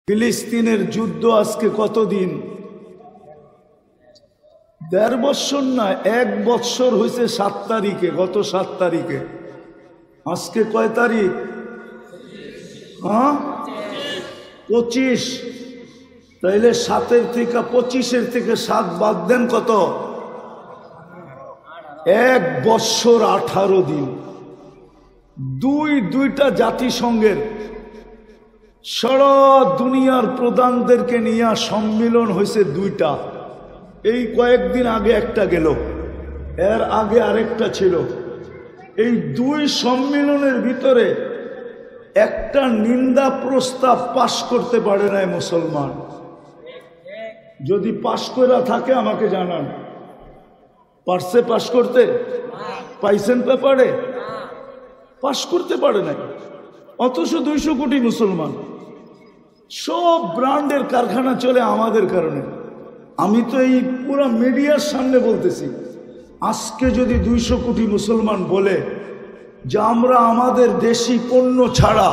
ফিলিস্তিনের যুদ্ধ আজকে কতদিন? ১.৫ বৎসর না, ১ বৎসর হয়েছে ৭ তারিখে, গত ৭ তারিখে। আজকে কয় তারিখ? ২৫। তাইলে ৭-এর থেকে ২৫-এর থেকে ৭ বাদ দেন কত? ১ বৎসর ১৮ দিন। দুইটা জাতিসংঘের সারা দুনিয়ার প্রধানদেরকে নিয়ে সম্মিলন হয়েছে ২টা। এই কয়েকদিন আগে একটা গেল, এর আগে আরেকটা ছিল। এই ২ সম্মিলনের ভিতরে একটা নিন্দা প্রস্তাব পাশ করতে পারে নাই মুসলমান। যদি পাশ করা থাকে আমাকে জানান। পারছে পাশ করতে? পাইছেন পেপারে? পাশ করতে পারে নাই। অথচ ২০০ কোটি মুসলমান, সব ব্র্যান্ডের কারখানা চলে আমাদের কারণে। আমি তো এই পুরো মিডিয়ার সামনে বলতেছি, আজকে যদি ২০০ কোটি মুসলমান বলে যে আমরা আমাদের দেশি পণ্য ছাড়া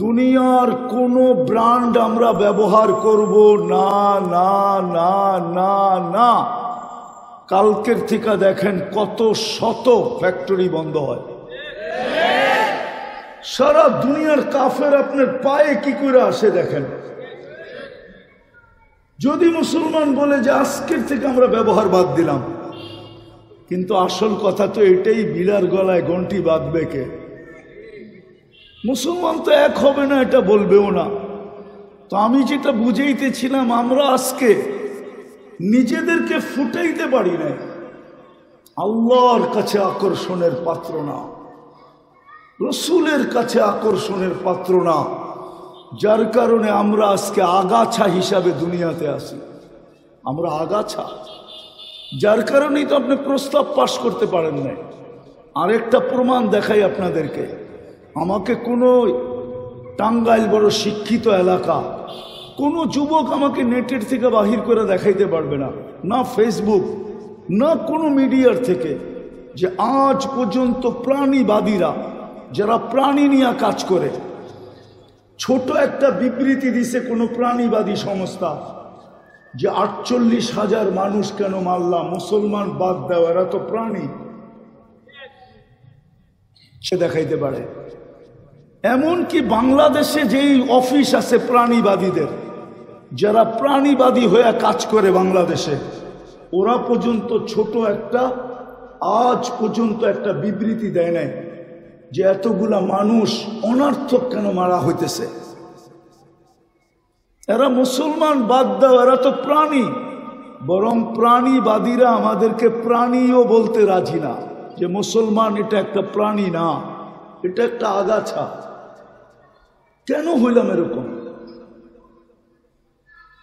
দুনিয়ার কোনো ব্র্যান্ড আমরা ব্যবহার করব না না না না না, কালকের থেকে দেখেন কত শত ফ্যাক্টরি বন্ধ হয়। সারা দুনিয়ার কাফের আপনার পায়ে কি করে আসে দেখেন। যদি মুসলমান বলে যে আজকের থেকে আমরা ব্যবহার বাদ দিলাম, কিন্তু আসল কথা তো এটাই, বিড়ার গলায় ঘন্টি বাঁধবে কে? মুসলমান তো এক হবে না, এটা বলবেও না। তো আমি যেটা বুঝাইতেছিলাম, আমরা আজকে নিজেদেরকে ফুটাইতে পারি না, আল্লাহর কাছে আকর্ষণের পাত্র না, রসুলের কাছে আকর্ষণের পাত্র না, যার কারণে আমরা আজকে আগাছা হিসাবে দুনিয়াতে আসি। আমরা আগাছা, যার কারণেই তো আপনি প্রস্তাব পাশ করতে পারেন না। আরেকটা প্রমাণ দেখাই আপনাদেরকে। আমাকে কোনো টাঙ্গাইল বড় শিক্ষিত এলাকা কোনো যুবক আমাকে নেটের থেকে বাহির করে দেখাইতে পারবে না, না ফেসবুক না কোনো মিডিয়ার থেকে, যে আজ পর্যন্ত প্রাণীবাদীরা যারা প্রাণী নিয়ে কাজ করে ছোট একটা বিবৃতি দিছে কোনো প্রাণীবাদী সংস্থা যে ৪৮,০০০ মানুষ কেন মারলাম, মুসলমান বাদ দেওয়া, এরা তো প্রাণী, সে দেখাইতে পারে। এমনকি বাংলাদেশে যেই অফিস আছে প্রাণীবাদীদের, যারা প্রাণীবাদী হয়ে কাজ করে বাংলাদেশে, ওরা পর্যন্ত ছোট একটা, আজ পর্যন্ত একটা বিবৃতি দেয় নাই যে এতগুলা মানুষ অনর্থক কেন মারা হইতেছে। এরা মুসলমান বাদ দাও, এরা তো প্রাণী। বরং প্রাণীবাদীরা আমাদেরকে প্রাণীও বলতে রাজি না, যে মুসলমান এটা একটা প্রাণী না, এটা একটা আগাছা। কেন হইলাম এরকম?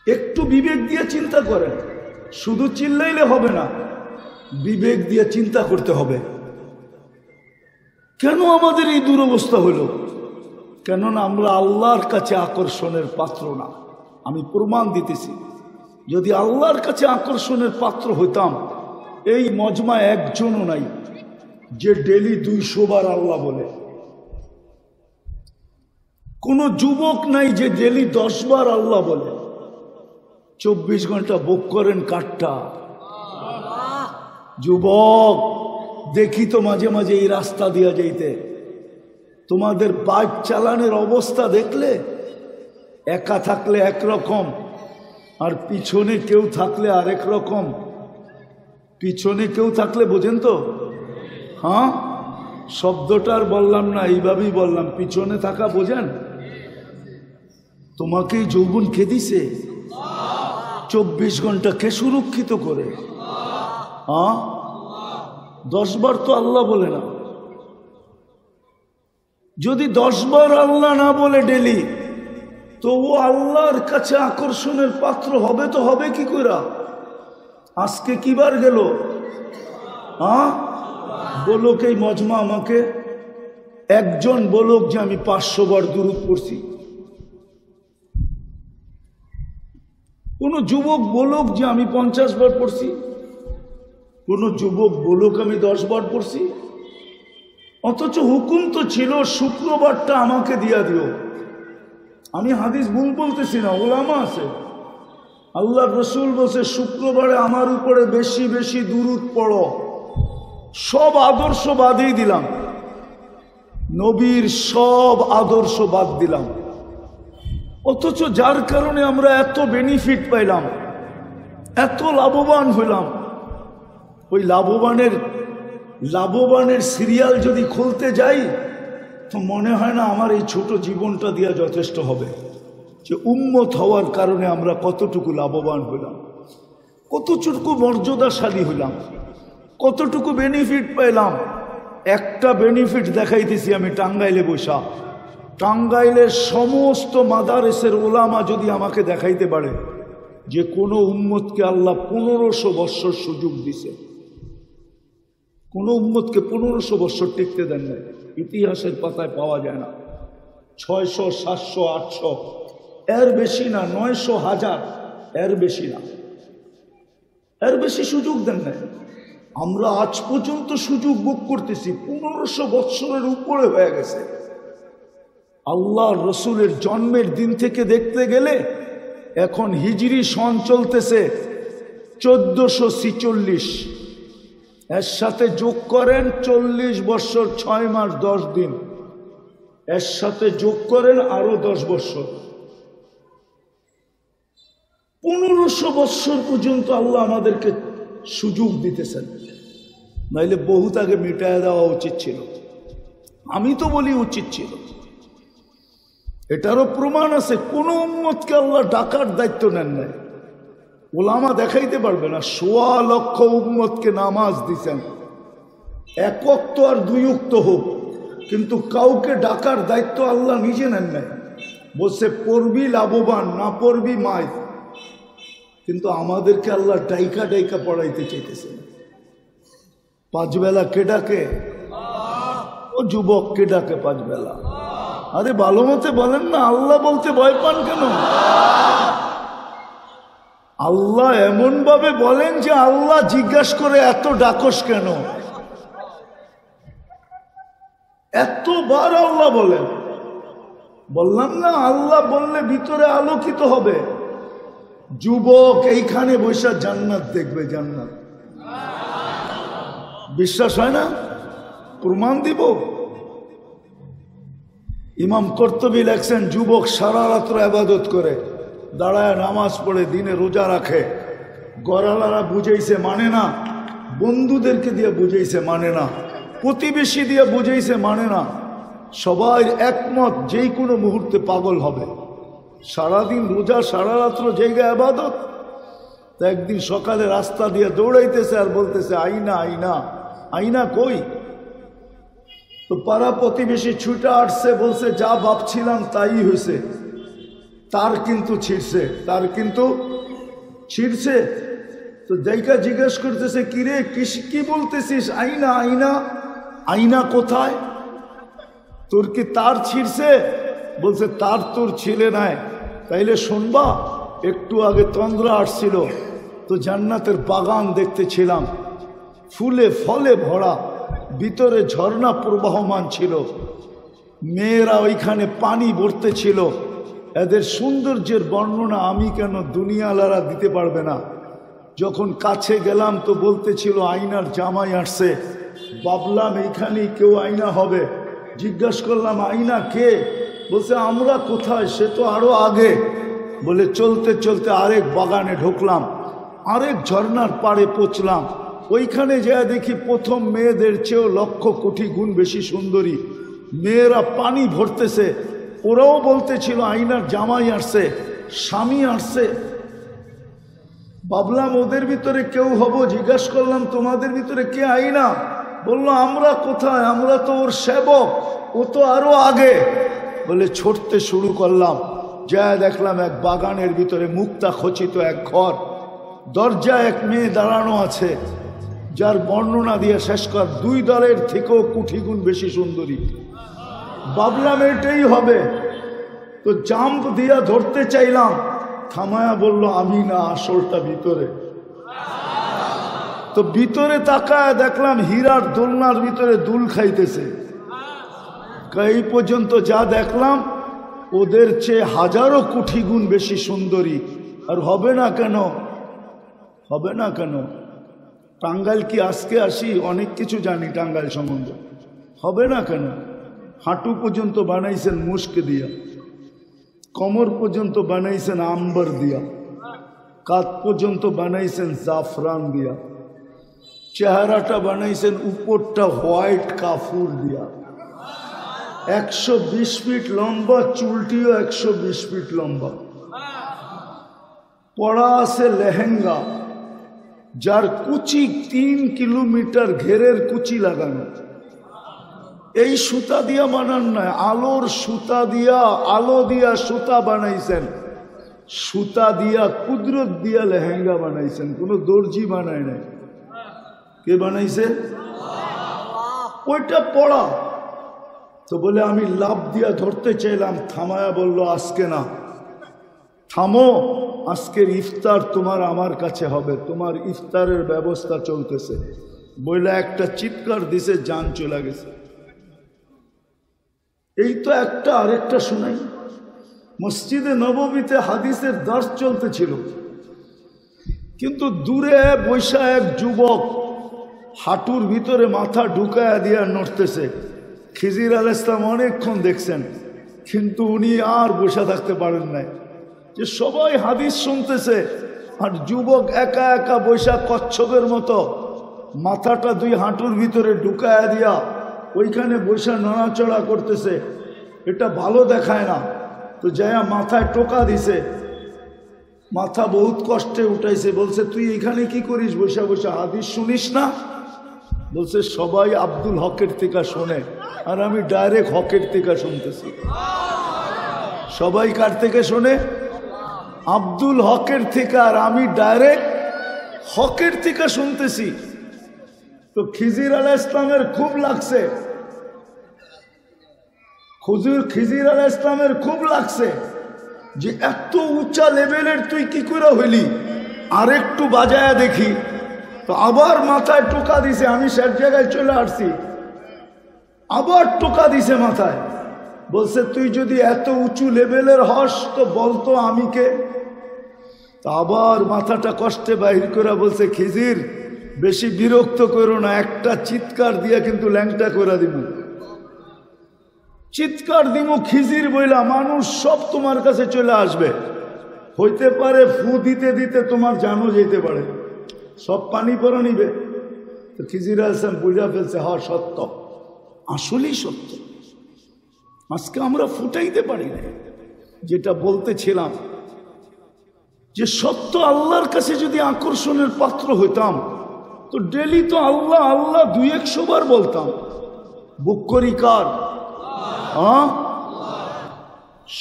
একটু বিবেক দিয়ে চিন্তা করেন। শুধু চিল্লাইলে হবে না, বিবেক দিয়ে চিন্তা করতে হবে। কেন আমাদের এই দুরবস্থা হইল? কেননা আমরা আল্লাহর কাছে আকর্ষণের পাত্র না। আমি প্রমাণ দিতেছি, যদি আল্লাহর কাছে আকর্ষণের পাত্র হইতাম, এই মজমা একজনও নাই যে ডেলি ২০০ বার আল্লাহ বলে। কোন যুবক নাই যে ডেলি ১০ বার আল্লাহ বলে। ২৪ ঘন্টা বুক করেন কাঠটা। যুবক, দেখি তো মাঝে মাঝে এই রাস্তা দিয়া যাইতে, তোমাদের বাইক চালানোর অবস্থা দেখলে, একা থাকলে একরকম, আর পিছনে কেউ থাকলে আরেক রকম। পিছনে কেউ থাকলে বোঝেন তো? হ্যাঁ, শব্দটা আর বললাম না, এইভাবেই বললাম। পিছনে থাকা বোঝেন? তোমাকেই যৌবন কে দিছে? ২৪ ঘন্টা কে সুরক্ষিত করে? হ্যাঁ, ১০ বার তো আল্লাহ বলে না। যদি ১০ বার আল্লাহ না বলে ডেলি, তো ও আল্লাহর কাছে আকর্ষণের পাত্র হবে তো হবে কি করে? আজকে কি বার গেল? হ্যাঁ, বলুক এই মজমা আমাকে একজন বলুক যে আমি ৫০০ বার দুরূদ পড়ছি। কোন যুবক বলুক যে আমি ৫০ বার পড়ছি। কোন যুবক বলুক আমি ১০ বার পড়ছি। অথচ হুকুম তো ছিল শুক্রবারটা আমাকে দিয়া দিও, আমি হাদিস ভুল বলতেছি না, ওলামা আছে। আল্লাহ রসুল বলছে শুক্রবারে আমার উপরে বেশি বেশি দুরূদ পড়ো। সব আদর্শ বাদই দিলাম, নবীর সব আদর্শ বাদ দিলাম। অথচ যার কারণে আমরা এত বেনিফিট পাইলাম, এত লাভবান হইলাম, ওই লাভবানের সিরিয়াল যদি খুলতে যাই তো মনে হয় না আমার এই ছোট জীবনটা দিয়া যথেষ্ট হবে, যে উম্মত হওয়ার কারণে আমরা কতটুকু লাভবান হইলাম, কতটুকু মর্যাদাশালী হইলাম, কতটুকু বেনিফিট পাইলাম। একটা বেনিফিট দেখাইতেছি আমি টাঙ্গাইলে বসা। টাঙ্গাইলের সমস্ত মাদারেসের ওলামা যদি আমাকে দেখাইতে পারে যে কোনো উম্মতকে আল্লাহ 1500 বৎসর সুযোগ দিছে, কোনো উম্মতকে 1500 বৎসর টিকতে দেন না, ইতিহাসের পাতায় পাওয়া যায় না। 600, 700, 800, এর বেশি না, 900, 1000, এর বেশি না, এর বেশি সুযোগ দেন না। আমরা আজ পর্যন্ত সুযোগ ভোগ করতেছি, 1500 বৎসরের উপরে হয়ে গেছে। আল্লাহ রসুলের জন্মের দিন থেকে দেখতে গেলে এখন হিজরি সন চলতেছে 1446, এর সাথে যোগ করেন 40 বৎসর 6 মাস 10 দিন, এর সাথে যোগ করেন আরো 10 বৎসর, 1500 বৎসর পর্যন্ত আল্লাহ আমাদেরকে সুযোগ দিতেছেন। নাইলে বহুত আগে মিটায় দেওয়া উচিত ছিল, আমি তো বলি উচিত ছিল। এটারও প্রমাণ আছে, কোন উম্মতকে আল্লাহ ডাকার দায়িত্ব নেন নাই। ওলামা দেখাইতে পারবে না 1.25 লক্ষ উম্মতকে নামাজ দিছেন, 1 ওয়াক্ত আর 2 ওয়াক্ত হোক, কিন্তু কাউকে ডাকার দায়িত্ব আল্লাহ নিজে নেন নাই। বলছে পড়বি লাভবান, না পড়বি মাই। কিন্তু আমাদেরকে আল্লাহ ডাইকা ডাইকা পড়াইতে চাইতেছে। 5 বেলা কে ডাকে? ও যুবক, কে ডাকে 5 বেলা? আরে ভালো মতে বলেন না, আল্লাহ বলতে ভয় পান কেন? আল্লাহ এমন ভাবে বলেন যে আল্লাহ জিজ্ঞাসা করে এত ডাকস কেন? এতবার আল্লাহ বলেন। বললাম না, আল্লাহ বললে ভিতরে আলোকিত হবে। যুবক এইখানে বৈশা জান্নাত দেখবে, জান্নাত। বিশ্বাস হয় না? প্রমাণ দিব। ইমাম কর্তুবী লেখছেন, যুবক সারা রাত্র ইবাদত করে, দাঁড়ায় নামাজ পড়ে, দিনে রোজা রাখে। গরালারা বুঝাইছে মানে না, বন্ধুদেরকে দিয়ে বুঝাইছে মানে না, প্রতিবেশী দিয়ে বুঝাইছে মানে না, সবাই একমত যেই কোনো মুহূর্তে পাগল হবে। সারাদিন রোজা, সারা রাত্র জায়গায় ইবাদত। তা একদিন সকালে রাস্তা দিয়ে দৌড়াইতেছে আর বলতেছে আইনা আইনা, আইনা কই? তো পাড়া প্রতিবেশী ছুটে আসছে, বলছে যা ভাবছিলাম তাই হয়েছে। তার কিন্তু ছিঁড়ছে, তার কিন্তু ছিঁড়ছে। তো জায়গা জিজ্ঞেস করতেছে, কিরে কি বলতেছিস? আইনা আইনা, আইনা কোথায়? তোর কি তার ছিঁড়ছে? বলছে তার তোর ছিলে নাই। তাইলে শুনবা, একটু আগে তন্দ্রা আসছিল তো জান্নাতের বাগান দেখতেছিলাম, ফুলে ফলে ভরা, ভিতরে ঝর্ণা প্রবাহমান ছিল, মেয়েরা ওইখানে পানি ভরতে ছিল। এদের সৌন্দর্যের বর্ণনা আমি কেন দুনিয়ালারা দিতে পারবে না। যখন কাছে গেলাম তো বলতেছিল আইনার জামাই আসছে। ভাবলাম এইখানেই কেউ আইনা হবে। জিজ্ঞাসা করলাম আইনা কে? বলছে আমরা কোথায়, সে তো আরো আগে। বলে চলতে চলতে আরেক বাগানে ঢুকলাম, আরেক ঝর্ণার পাড়ে পৌঁছলাম। ওইখানে যা দেখি প্রথম মেয়েদের চেয়েও 1,00,000 কোটি গুণ বেশি সুন্দরী মেয়েরা পানি ভরতেছে। ওরাও বলতেছিল আইনার জামাই আসছে, স্বামী আসছে। ভাবলাম ওদের ভিতরে কেউ হব। জিজ্ঞাসা করলাম তোমাদের ভিতরে কে আইনা? বললো আমরা কোথায়, আমরা তো ওর সেবক, ও তো আরো আগে। বলে ছুটতে শুরু করলাম, যা দেখলাম এক বাগানের ভিতরে মুক্তা খচিত এক ঘর, দরজায় এক মেয়ে দাঁড়ানো আছে, যার বর্ণনা দিয়ে শেষ কর 2 দলের থেকেও কোটি গুণ বেশি সুন্দরী। ভাবলাম এটাই হবে, তো জাম্প দিয়া ধরতে চাইলাম, থামায়া বলল আমি না, আসলটা ভিতরে। তো ভিতরে তাকায় দেখলাম হীরার দোলনার ভিতরে দুল খাইতেছে। এই পর্যন্ত যা দেখলাম ওদের চেয়ে হাজারো কোটি গুণ বেশি সুন্দরী। আর হবে না কেন? হবে না কেন? টাঙ্গাইল কি আজকে আসি? অনেক কিছু জানি টাঙ্গাইল সম্বন্ধে। হবে না কেন? হাঁটু পর্যন্ত বানাইছেন মুস্ক দিয়া, কোমর পর্যন্ত বানাইছেন আম্বার দিয়া, কাঁধ পর্যন্ত বানাইছেন জাফরান দিয়া, চেহারাটা বানাইছেন উপরটা হোয়াইট কাফুর দিয়া, 120 ফিট লম্বা, চুলটিও 120 ফিট লম্বা, পড়া আছে লেহেঙ্গা যার কুচি 3 কিলোমিটার ঘেরের কুচি লাগানো। এই সুতা দিয়া বানান নয়, আলোর সুতা দিয়া, আলো দিয়া সুতা বানাইছেন, সুতা দিয়া কুদরত দিয়া লেহেঙ্গা বানাইছেন, কোনো দর্জি বানায় নাই। কে বানাইছে? ওইটা পড়া। তো বলে আমি লাভ দিয়া ধরতে চাইলাম, থামায়া বলল আজকে না, থামো, আজকের ইফতার তোমার আমার কাছে হবে, তোমার ইফতারের ব্যবস্থা চলতেছে। বইলা একটা চিৎকার দিছে, জান চলে গেছে। এই তো একটা, আরেকটা শোনাই। মসজিদে নববীতে হাদিসের দার্স চলতেছিল, কিন্তু দূরে বৈশা এক যুবক হাঁটুর ভিতরে মাথা ঢুকায়া দিয়া নড়তেছে। খিজির আলাইহিস সালাম অনেকক্ষণ দেখছেন, কিন্তু উনি আর বসে থাকতে পারেন নাই, যে সবাই হাদিস শুনতেছে আর যুবক একা একা বৈশা কচ্ছপের মতো মাথাটা 2 হাঁটুর ভিতরে ঢুকায়া দিয়া ওইখানে বৈশা নড়াচড়া করতেছে। এটা ভালো দেখায় না। তো যায়া মাথায় টোকা দিছে, মাথা বহুত কষ্টে উঠাইছে। বলছে তুই এখানে কি করিস বৈশা বৈশা, হাদিস শুনিস না? বলছে সবাই আব্দুল হকের থেকে শোনে, আর আমি ডাইরেক্ট হকের থেকে শুনতেছি। সবাই কার থেকে শোনে? আব্দুল হকের থেকে, আর আমি ডাইরেক্ট হকের থেকে শুনতেছি। তো খিজির আলাইহিস সালামের খুব লাগছে, খিজির আলাইহিস সালামের খুব লাগছে যে এত উঁচা লেভেলের তুই কি করে হইলি, আর একটু বাজায়া দেখি। তো আবার মাথায় টোকা দিছে, আমি সব জায়গায় চলে আসছি, আবার টোকা দিছে মাথায়। বলছে তুই যদি এত উঁচু লেভেলের হস তো বলতো আমি কে? তা আবার মাথাটা কষ্টে বাহির করে বলছে খিজির বেশি বিরক্ত করো না, একটা চিৎকার দিয়া কিন্তু ল্যাংটা করে দিব, চিৎকার দিব খিজির বইলা, মানুষ সব তোমার কাছে চলে আসবে। হইতে পারে ফু দিতে দিতে তোমার জানও যেতে পারে, সব পানি পরা নিবে। তো খিজির আলাইহিস সালাম বুঝা ফেলছে, হ্যাঁ সত্য, আসলেই সত্য। আজকে আমরা ফুটাইতে পারি না যেটা বলতেছিলাম, যে সত্য আল্লাহর কাছে যদি আকর্ষণের পাত্র হইতাম তো ডেলি তো আল্লাহ আল্লাহ 200 বার বলতাম। বুক করি কার?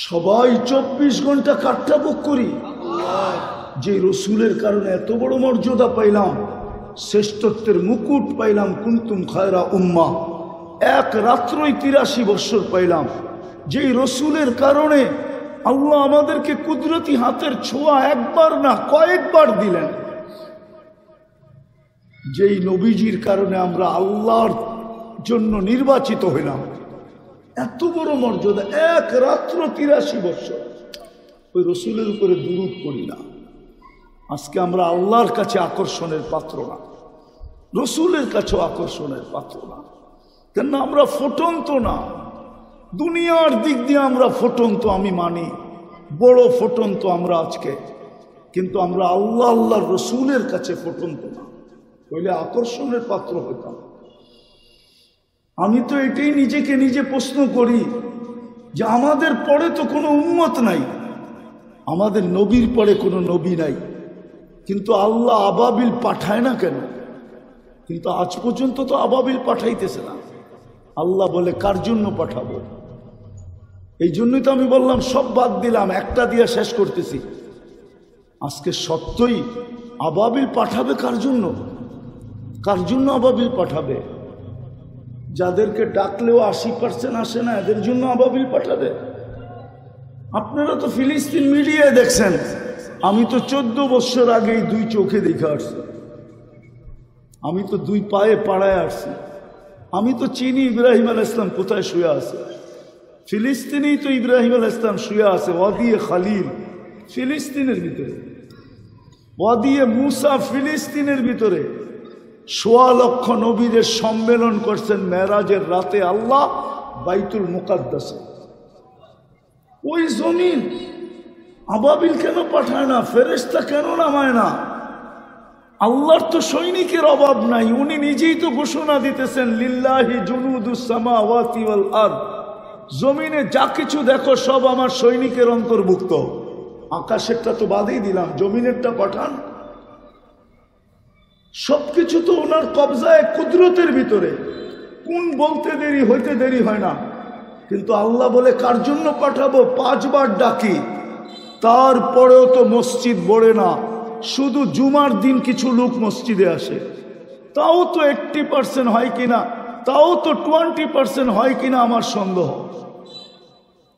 সবাই 24 ঘন্টা কাঠটা বুক করি। যে রসুলের কারণে এত বড় মর্যাদা পাইলাম, শ্রেষ্ঠত্বের মুকুট পাইলাম, কুনতুম খায়রা উম্মাহ, এক রাত্রই 83 বছর পাইলাম। যেই রসুলের কারণে আল্লাহ আমাদেরকে কুদরতি হাতের ছোঁয়া একবার না কয়েকবার দিলেন। যেই নবীজির কারণে আমরা আল্লাহর জন্য নির্বাচিত হইলাম, এত বড় মর্যাদা, এক রাত্র 83 বছর ওই রসুলের উপরে দুরূদ পড়ি না। আজকে আমরা আল্লাহর কাছে আকর্ষণের পাত্র না, রসুলের কাছেও আকর্ষণের পাত্র না। কেন? আমরা ফুটন্ত না, দুনিয়ার দিক দিয়ে আমরা ফুটন্ত, আমি মানি বড় ফুটন্ত আমরা আজকে, কিন্তু আমরা আল্লাহ আল্লাহর রসুলের কাছে ফুটন্ত না, হইলে আকর্ষণের পাত্র হইতাম। আমি তো এটাই নিজেকে নিজে প্রশ্ন করি যে আমাদের পরে তো কোনো উম্মত নাই, আমাদের নবীর পরে কোনো নবী নাই, কিন্তু আল্লাহ আবাবিল পাঠায় না কেন? কিন্তু আজ পর্যন্ত তো আবাবিল পাঠাইতেছে না। আল্লাহ বলে কার জন্য পাঠাবো? এই জন্যই তো আমি বললাম সব বাদ দিলাম, একটা দিয়ে শেষ করতেছি। আজকে সত্যই আবাবিল পাঠাবে কার জন্য? কার জন্য আবাবিল পাঠাবে? যাদেরকে ডাকলেও 80% আসে না, এদের জন্য আবাবিল পাঠাবে। আপনারা তো ফিলিস্তিন মিডিয়ায় দেখছেন, আমি তো 14 বছর আগেই 2 চোখে দেখে আসছি, আমি তো 2 পায়ে পাড়ায় আসছি, আমি তো চিনি ইব্রাহিম আলাইহিস সালাম কোথায় শুয়ে আছে। ফিলিস্তিনেই তো ইব্রাহিম আলাইহিস সালাম শুয়ে আছে, ওয়াদিয়ে খালিল ফিলিস্তিনের ভিতরে, ওয়াদিয়ে মুসা ফিলিস্তিনের ভিতরে। ১৬ লক্ষ নবীদের সম্মেলন করছেন মেরাজের রাতে আল্লাহ বাইতুল মুকাদ্দাসে। ওই জমিন আবাবিল কেন পাঠায় না, ফেরেশতা কেন নামায় না? আল্লাহর তো সৈনিকের অভাব নাই, উনি নিজেই তো ঘোষণা দিতেছেন লিল্লাহি জুনুদুস সামাওয়াতি ওয়াল আরদ, জমিনে যা কিছু দেখো সব আমার সৈনিকের অন্তর্ভুক্ত। আকাশেরটা তো বাদেই দিলাম, জমিনেরটা পাঠান। সবকিছু তো ওনার কবজায়, কুদরতের ভিতরে। কোন বলতে দেরি হইতে দেরি হয় না, কিন্তু আল্লাহ বলে কার জন্য পাঠাবো? 5 বার ডাকি, তারপরেও তো মসজিদ ভরে না। শুধু জুমার দিন কিছু লোক মসজিদে আসে, তাও তো 80% হয় কিনা, তাও তো 20% হয় কিনা আমার সন্দেহ।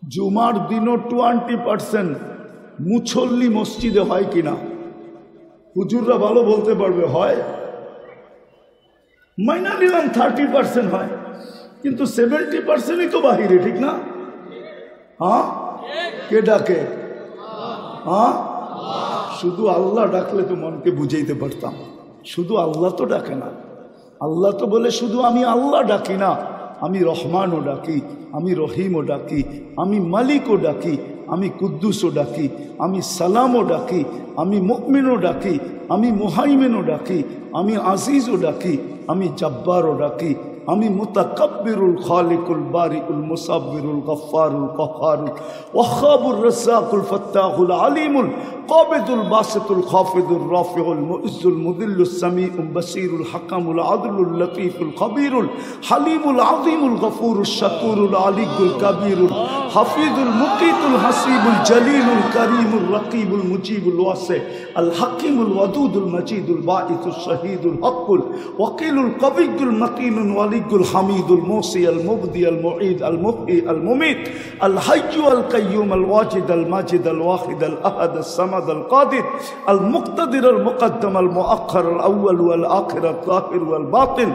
জুমার দিনও 20% মুছল্লি মসজিদে হয় কিনা হুজুররা ভালো বলতে পারবে। হয়, মাইনা নিলাম 30% হয়, কিন্তু 70%ই তো বাহিরে, ঠিক না? হ্যাঁ, কে ডাকে? হ্যাঁ, শুধু আল্লাহ ডাকলে তো মনকে বুঝাইতে পারতাম। শুধু আল্লাহ তো ডাকে না, আল্লাহ তো বলে শুধু আমি আল্লাহ ডাকি না, আমি রহমানও ডাকি, আমি রহিমও ডাকি, আমি মালিকও ডাকি, আমি কুদ্দুসও ডাকি, আমি সালামও ডাকি, আমি মুমিনও ডাকি, আমি মুহাইমিনও ডাকি, আমি আজিজও ডাকি, আমি জব্বারও ডাকি, আমি মুতাকাব্বিরুল খালিকুল বারিউল মুসাব্বিরুল গফফারুল কহ্হারুল ওয়াহ্হাবুর রাজ্জাকুল ফাত্তাহুল আলিমুল কাবিদুল বাসিতুল খাফিদুর রাফিউল মুইজ্জুল মুদিল্লুস সামিউল বাসীরুল হাকামুল আদলুল লতীফুল খবীরুল হালিমুল আযীমুল গফুরুশ শাকুরুল আলিয়ুল কবীরুল হাফিজুল মুকিতুল হাসিবুল জলিলুল করিমুল রকিবুল মুজিবুল ওয়াসি আল হাকিমুল ওয়াদুদুল মজিদুল বাঈসুশ শহীদুল হকুল ওয়াকিলুল কবিয়ুল মতিনুল ওয়ালিয়ুল হামিদুল মুসি আল মুবদি আল মুঈদ আল মুহয়ি আল মুমিত আল হাইয়্যু আল কাইয়্যুম আল ওয়াজিদ আল মাজিদ আল ওয়াহিদ আল আহাদ আল সামাদ আল কাদির আল মুকতাদির আল মুকদ্দম আল মুআখ্খার আল আউয়াল ওয়াল আখির আল যাহির ওয়াল বাতিন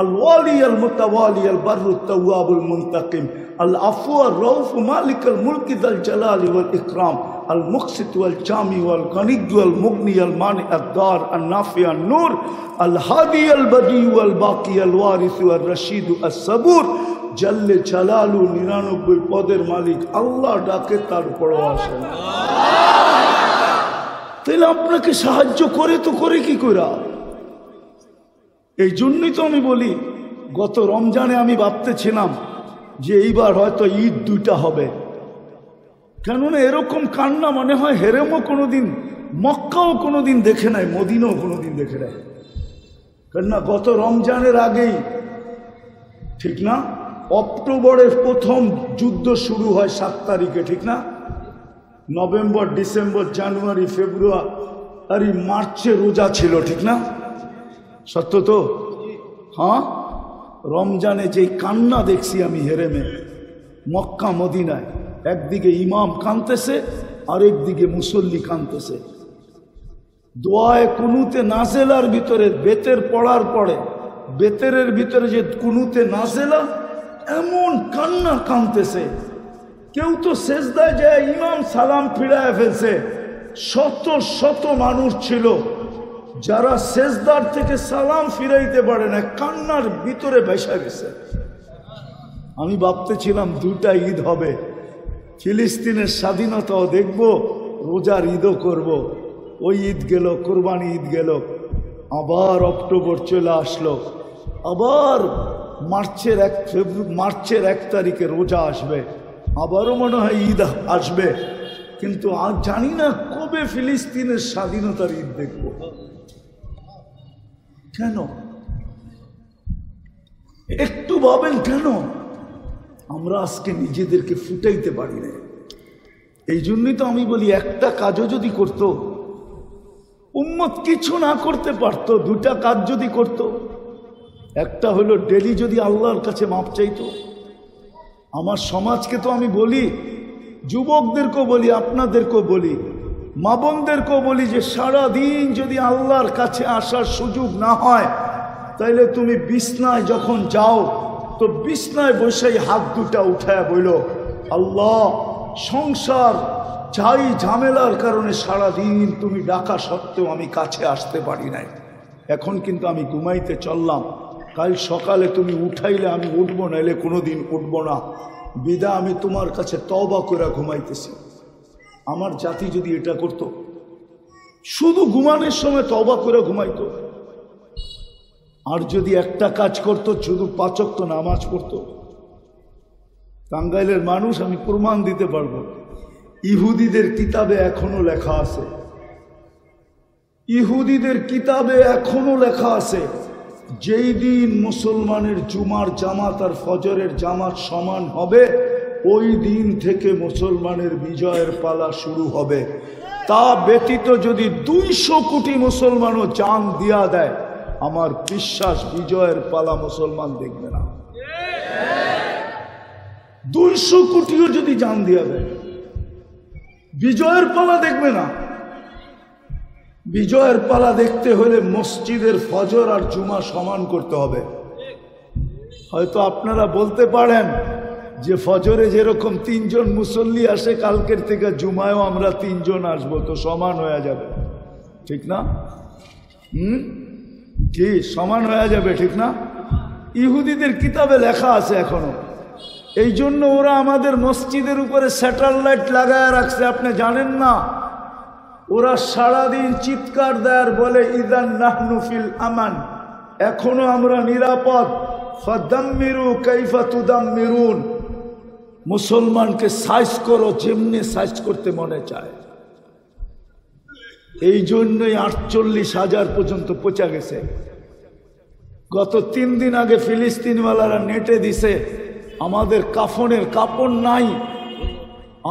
আল ওয়ালি আল মুতাওয়ালি আল বাররু তাওয়াব আল মুনতাকিম আল আফু আর রউফ মালিক আল মুলক যাল জালাল ওয়াল ইকরাম আল মুকসিত ওয়াল জামি ওয়াল গনি ওয়াল মুগনি আল মানি আদ দার আল নাফি আল নূর আল হাদি আল বদি ওয়াল বাকি আল ওয়ারিস ওয়াল রশিদ আস সাবুর জাল্লে জালালু 99 পদের মালিক আল্লাহ ডাকে তারপরও আসে না। তাহলে আপনাকে সাহায্য করে তো করে কি কইরা? এই জন্যই তো আমি বলি, গত রমজানে আমি ভাবতেছিলাম যে এইবার হয়তো ঈদ 2টা হবে, কেননা এরকম কান্না মনে হয় হেরেমও কোনোদিন, মক্কাও কোনোদিন দেখে নাই, মদিনাও কোনোদিন দেখে নাই। কেননা গত রমজানের আগেই, ঠিক না, অক্টোবরের প্রথম যুদ্ধ শুরু হয় 7 তারিখে, ঠিক না? নভেম্বর, ডিসেম্বর, জানুয়ারি, ফেব্রুয়ারি, মার্চে রোজা ছিল, ঠিক না? সত্য তো? হ্যাঁ, রমজানে যেই কান্না দেখছি আমি হেরেমে, মক্কা মদিনায়, একদিকে ইমাম কাঁদতেছে আর একদিকে মুসল্লি কাঁদতেছে। দোয়ায়ে কুনুতে নাজেলার ভিতরে, বেতের পড়ার পরে বেতেরের ভিতরে যে কুনুতে নাজেলা, এমন কান্না কাঁদতেছে। কেউ তো সেজদায় যায়, ইমাম সালাম ফিরায় ফেলছে। শত শত মানুষ ছিল যারা সেজদার থেকে সালাম ফিরাইতে পারে না, কান্নার ভিতরে ভেসে গেছে। আমি ভাবতেছিলাম 2টা ঈদ হবে, ফিলিস্তিনের স্বাধীনতাও দেখব, রোজার ঈদও করব। ওই ঈদ গেল, কোরবানি ঈদ গেল, আবার অক্টোবর চলে আসলো, আবার মার্চের 1 তারিখে রোজা আসবে, আবারও মনে হয় ঈদ আসবে, কিন্তু আর জানি না কবে ফিলিস্তিনের স্বাধীনতার ঈদ দেখব। কেন? একটু ভাবেন, কেন আমরা আজকে নিজেদেরকে ফুটাইতে পারি না? এই জন্যই তো আমি বলি, একটা কাজও যদি করত, উম্মত কিছু না করতে পারতো, 2টা কাজ যদি করত। একটা হলো ডেলি যদি আল্লাহর কাছে মাপ চাইতো। আমার সমাজকে তো আমি বলি, যুবকদেরকেও বলি, আপনাদেরকেও বলি, মা বোনদেরকেও বলি যে সারাদিন যদি আল্লাহর কাছে আসার সুযোগ না হয়, তাইলে তুমি বিছনায় যখন যাও তো বিছনায় বসেই হাত 2টা উঠায় বইল, আল্লাহ সংসার যাই ঝামেলার কারণে সারাদিন তুমি ডাকা সত্ত্বেও আমি কাছে আসতে পারি নাই, এখন কিন্তু আমি ঘুমাইতে চললাম, কাল সকালে তুমি উঠাইলে আমি উঠবো, নাইলে কোনোদিন উঠবো না, বিদা আমি তোমার কাছে তওবা করে ঘুমাইতেছি। আমার জাতি যদি এটা করত, শুধু ঘুমানোর সময় তওবা করে ঘুমাইতো, আর যদি একটা কাজ করত, শুধু 5 ওয়াক্ত নামাজ পড়তো। টাঙ্গাইলের মানুষ আমি প্রমাণ দিতে পারবো, ইহুদিদের কিতাবে এখনো লেখা আছে, ইহুদিদের কিতাবে এখনো লেখা আছে, যেই দিন মুসলমানের জুমার জামাত আর ফজরের জামাত সমান হবে, ওই দিন থেকে মুসলমানের বিজয়ের পালা শুরু হবে। তা ব্যতীত যদি 200 কোটি মুসলমানও জান দিয়া দেয়, আমার বিশ্বাস বিজয়ের পালা মুসলমান দেখবে না। 200 কোটিও যদি জান দিয়া দেয়, বিজয়ের পালা দেখবে না। বিজয়ের পালা দেখতে হলে মসজিদের ফজর আর জুমা সমান করতে হবে। হয়তো আপনারা বলতে পারেন যে ফজরে যেরকম 3 জন মুসল্লি আসে, কালকের থেকে জুমায়ও আমরা 3 জন আসবো, তো সমান হয়ে যাবে, ঠিক না? কি সমান হয়ে যাবে, ঠিক না? ইহুদিদের কিতাবে লেখা আছে এখনো। এই জন্য ওরা আমাদের মসজিদের উপরে স্যাটেলাইট লাগায় রাখছে, আপনি জানেন না? ওরা সারাদিন চিৎকার দেয় বলে ইদান নাহনু ফিল আমান, এখনো আমরা নিরাপদ। ফাদাম্মিরু কাইফা তুদাম্মিরুন, মুসলমানকে সাইজ করো যেমনি সাইজ করতে মনে চায়। এই জন্যই 48,000 পর্যন্ত পৌঁছা গেছে। গত 3 দিন আগে ফিলিস্তিনওয়ালারা নেটে দিছে আমাদের কাফনের কাপড় নাই,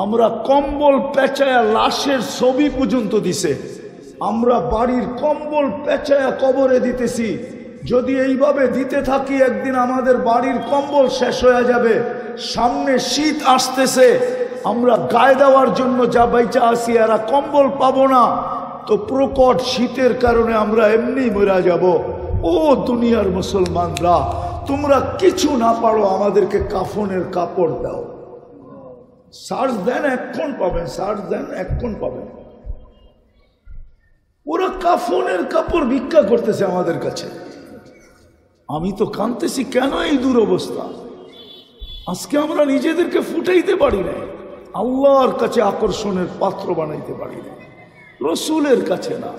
আমরা কম্বল পেঁচায়া লাশের ছবি পর্যন্ত দিছে, আমরা বাড়ির কম্বল পেঁচায়া কবরে দিতেছি। যদি এইভাবে দিতে থাকি, একদিন আমাদের বাড়ির কম্বল শেষ হয়ে যাবে। সামনে শীত আসতেছে, আমরা গায়ে দেওয়ার জন্য যা বাইচা আসি, এরা কম্বল পাবো না, তো প্রকট শীতের কারণে আমরা এমনি মরা যাব। ও দুনিয়ার মুসলমানরা, তোমরা কিছু না পারো, আমাদেরকে কাফনের কাপড় দাও। সার্চ দেন, এখন পাবেন, সার্চ দেন, এখন পাবেন। ওরা কাফনের কাপড় ভিক্ষা করতেছে আমাদের কাছে। আমি তো কাঁদতেছি, কেন এই দুরবস্থা? আজকে আমরা নিজেদেরকে ফুটাইতে পারি না, আল্লাহর কাছে আকর্ষণের পাত্র বানাইতে পারি না, রসুলের কাছে না।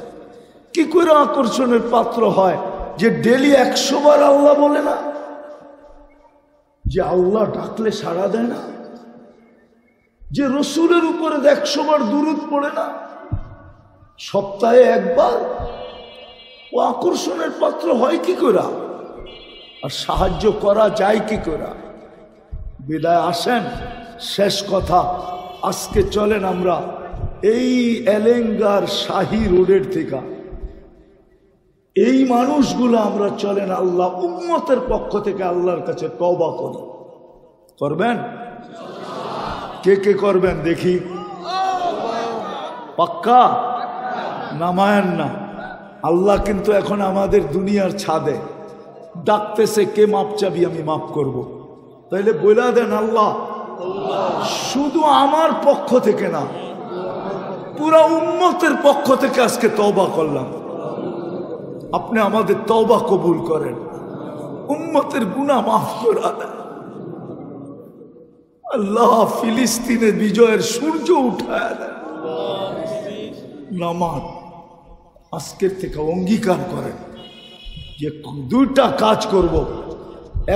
কি করে আকর্ষণের পাত্র হয়? যে ডেলি 100 বার আল্লাহ বলে না, যে আল্লাহ ডাকলে সাড়া দেয় না, যে রসুলের উপরে 100 বার দুরূদ পড়ে না, সপ্তাহে 1 বার, ও আকর্ষণের পাত্র হয় কি করে? আর সাহায্য করা যায় কি করে? বিদায় আসেন, শেষ কথা, আজকে চলেন আমরা এই এলেঙ্গার শাহী রোডের থেকে, এই মানুষগুলো আমরা চলেন আল্লাহ উম্মতের পক্ষ থেকে আল্লাহর কাছে তওবা করি। করবেন? কে কে করবেন দেখি? পাক্কা? নামায়েন না। আল্লাহ কিন্তু এখন আমাদের দুনিয়ার ছাদে ডাকতেছে, কে মাপ চাবি, আমি মাপ করব। তাইলে বইলা দেন, আল্লাহ শুধু আমার পক্ষ থেকে না, পুরা উম্মতের পক্ষ থেকে আজকে তওবা করলাম, আপনি আমাদের তওবা কবুল করেন, উম্মতের গুনাহ মাফ করে দেন। আল্লাহ ফিলিস্তিনের বিজয়ের সূর্য উঠায় দেন। নামাজ আজকের থেকে অঙ্গীকার করেন যে 2টা কাজ করব,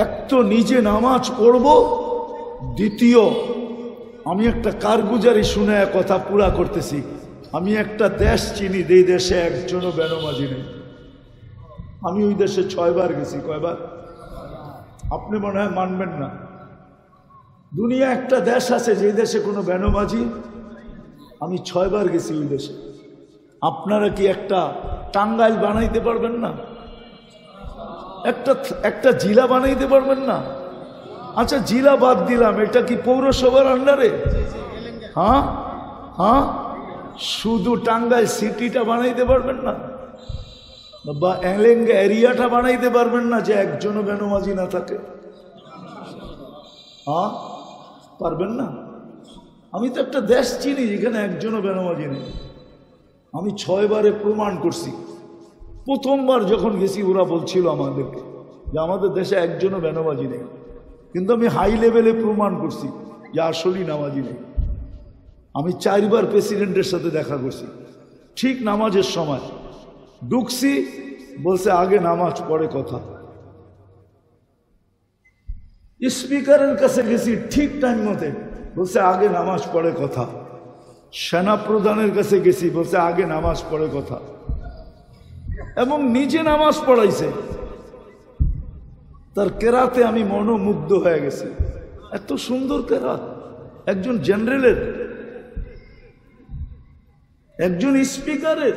এক তো নিজে নামাজ পড়ব, দ্বিতীয় আমি একটা কারগুজারি শুনে কথা পুরা করতেছি। আমি একটা দেশ চিনি, যেই দেশে একজনও বেনমাজি নেই। আমি ওই দেশে 6 বার গেছি। কয়বার? আপনি মনে হয় মানবেন না। দুনিয়া একটা দেশ আছে যে দেশে কোনো বেনমাজি, আমি 6 বার গেছি ওই দেশে। আপনারা কি একটা টাঙ্গাইল বানাইতে পারবেন না? একটা জেলা বানাইতে পারবেন না? আচ্ছা জেলা বাদ দিলাম, এটা কি পৌরসভার আন্ডারে? হ্যাঁ হ্যাঁ, শুধু টাঙ্গাইল সিটিটা বানাইতে পারবেন না, বা এলেঙ্গা এরিয়াটা বানাইতে পারবেন না যে একজনও বেনমাজি না থাকে? হ্যাঁ পারবেন না। আমি তো একটা দেশ চিনি যেখানে একজনও বেনামাজি নেই। আমি 6 বারে প্রমাণ করছি। প্রথমবার যখন গেছি ওরা বলছিল আমাদেরকে যে আমাদের দেশে একজনও বেনামাজি নেই, কিন্তু আমি হাই লেভেলে প্রমাণ করছি যে আসলেই নামাজি নেই। আমি 4 বার প্রেসিডেন্টের সাথে দেখা করছি। ঠিক নামাজের সময় ঢুকছি, বলছে আগে নামাজ পড়ে কথা। স্পিকারের কাছে গেছি ঠিক টাইম মতে, বলছে আগে নামাজ পড়ে কথা। সেনা প্রধানের কাছে গেছি, বলছে আগে নামাজ পড়ে কথা। এবং নিজে নামাজ পড়াইছে। তার কেরাতে আমি মনোমুগ্ধ হয়ে গেছি। এত সুন্দর কেরাত, একজন জেনারেলের, একজন স্পিকারের,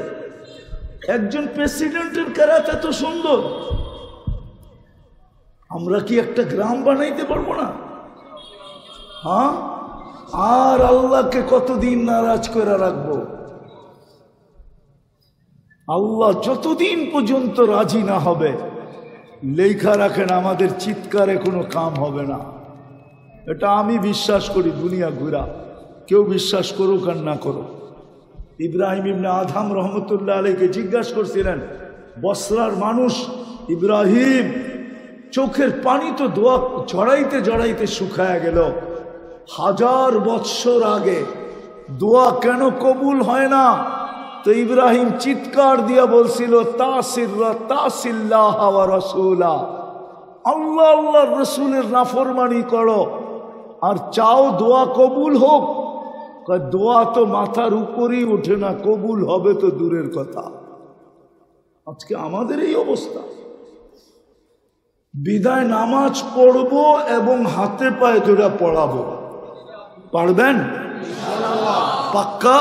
একজন প্রেসিডেন্টের কেরাত এত সুন্দর। আমরা কি একটা গ্রাম বানাইতে পারবো না? হ্যাঁ, আর আল্লাহকে কতদিন নারাজ করে রাখবো? আল্লাহ যতদিন পর্যন্ত রাজি না হবে, লেখা রাখেন আমাদের চিৎকারে কোনো কাম হবে না। এটা আমি বিশ্বাস করি, দুনিয়া ঘুরা, কেউ বিশ্বাস করুক আর না করুক। ইব্রাহিম ইবনে আদহাম রহমতুল্লাহ আলাইকে জিজ্ঞাসা করছিলেন, বসরার মানুষ ইব্রাহিম, চোখের পানি তো দোয়া জড়াইতে জড়াইতে শুকায় গেল, 1000 বৎসর আগে দোয়া কেন কবুল হয় না? তো ইব্রাহিম চিৎকার দিয়া বলছিল, তাসিল্লাহ ওয়া রাসূলা, আল্লাহ আল্লাহর রাসূলের নাফরমানি করো আর চাও দোয়া কবুল হোক। দোয়া তো মাথার উপরই ওঠে না, কবুল হবে তো দূরের কথা। আজকে আমাদের এই অবস্থা। বিদায় নামাজ পড়বো এবং হাতে পায়ে ধরে পড়াবো। পারবেন? পাক্কা?